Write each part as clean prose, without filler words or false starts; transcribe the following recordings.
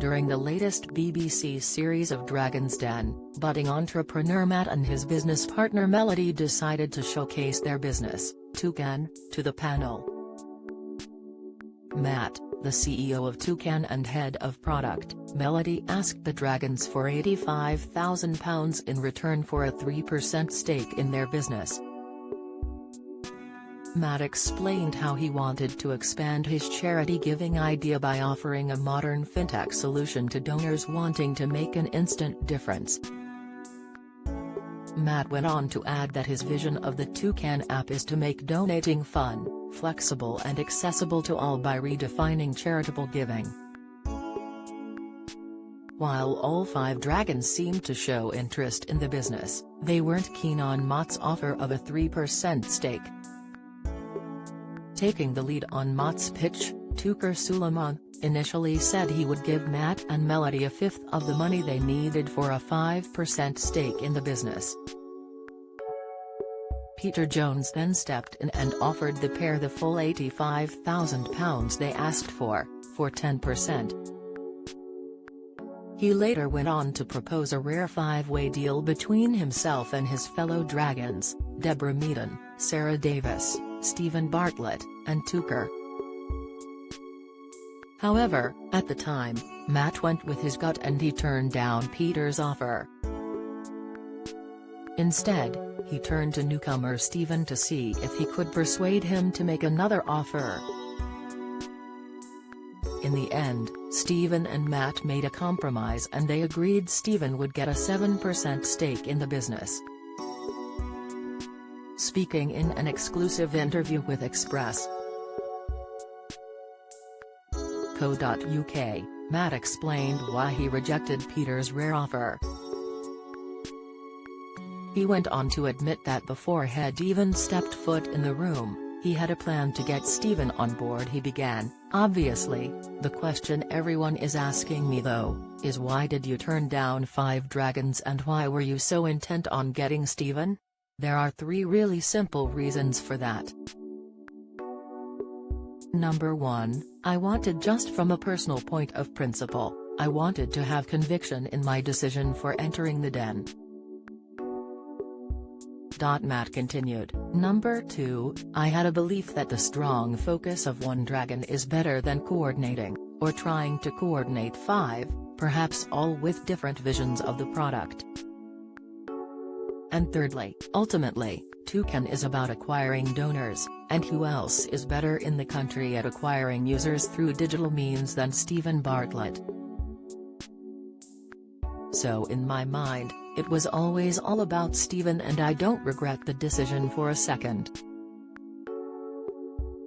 during the latest BBC series of Dragon's Den, budding entrepreneur Matt and his business partner Melody decided to showcase their business, Toucan, to the panel. Matt, the CEO of Toucan and head of product, Melody asked the Dragons for £85,000 in return for a 3% stake in their business. Matt explained how he wanted to expand his charity giving idea by offering a modern fintech solution to donors wanting to make an instant difference. Matt went on to add that his vision of the Toucan app is to make donating fun, flexible and accessible to all by redefining charitable giving. While all 5 Dragons seemed to show interest in the business, they weren't keen on Matt's offer of a 3% stake. Taking the lead on Matt's pitch, Touker Sulaiman initially said he would give Matt and Melody a fifth of the money they needed for a 5% stake in the business. Peter Jones then stepped in and offered the pair the full £85,000 they asked for 10%. He later went on to propose a rare 5-way deal between himself and his fellow Dragons, Deborah Meaden, Sarah Davis, Steven Bartlett, and Touker. However, at the time, Matt went with his gut and he turned down Peter's offer. Instead, he turned to newcomer Steven to see if he could persuade him to make another offer. In the end, Steven and Matt made a compromise and they agreed Steven would get a 7% stake in the business. Speaking in an exclusive interview with Express.co.uk, Matt explained why he rejected Peter's rare offer. He went on to admit that before he'd even stepped foot in the room, he had a plan to get Steven on board. He began, "Obviously, the question everyone is asking me though, is why did you turn down 5 Dragons and why were you so intent on getting Steven? There are 3 really simple reasons for that. Number 1, I wanted just from a personal point of principle, I wanted to have conviction in my decision for entering the den." Matt continued, "Number 2, I had a belief that the strong focus of one dragon is better than coordinating, or trying to coordinate 5, perhaps all with different visions of the product. And thirdly, ultimately, Toucan is about acquiring donors, and who else is better in the country at acquiring users through digital means than Steven Bartlett? So in my mind, it was always all about Steven and I don't regret the decision for a second."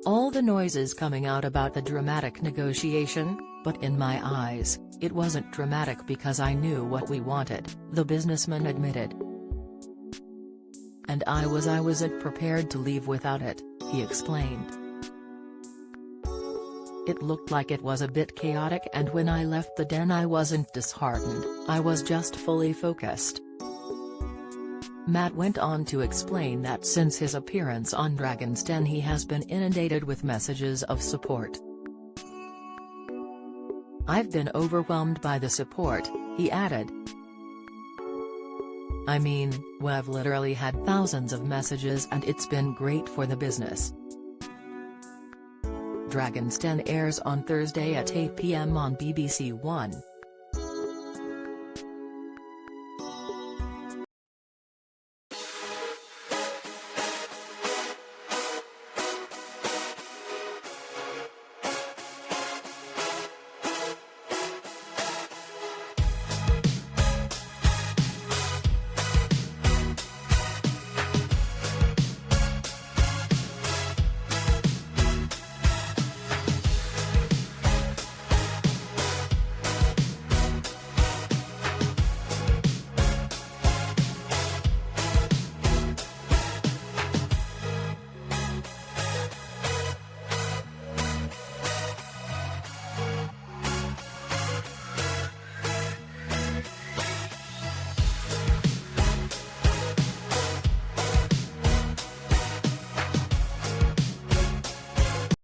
All the noises coming out about the dramatic negotiation, but in my eyes, it wasn't dramatic because I knew what we wanted, the businessman admitted. And I wasn't prepared to leave without it, he explained. It looked like it was a bit chaotic and when I left the den I wasn't disheartened, I was just fully focused. Matt went on to explain that since his appearance on Dragon's Den he has been inundated with messages of support. "I've been overwhelmed by the support," he added. "I mean, we've literally had thousands of messages and it's been great for the business." Dragon's Den airs on Thursday at 8 p.m. on BBC One.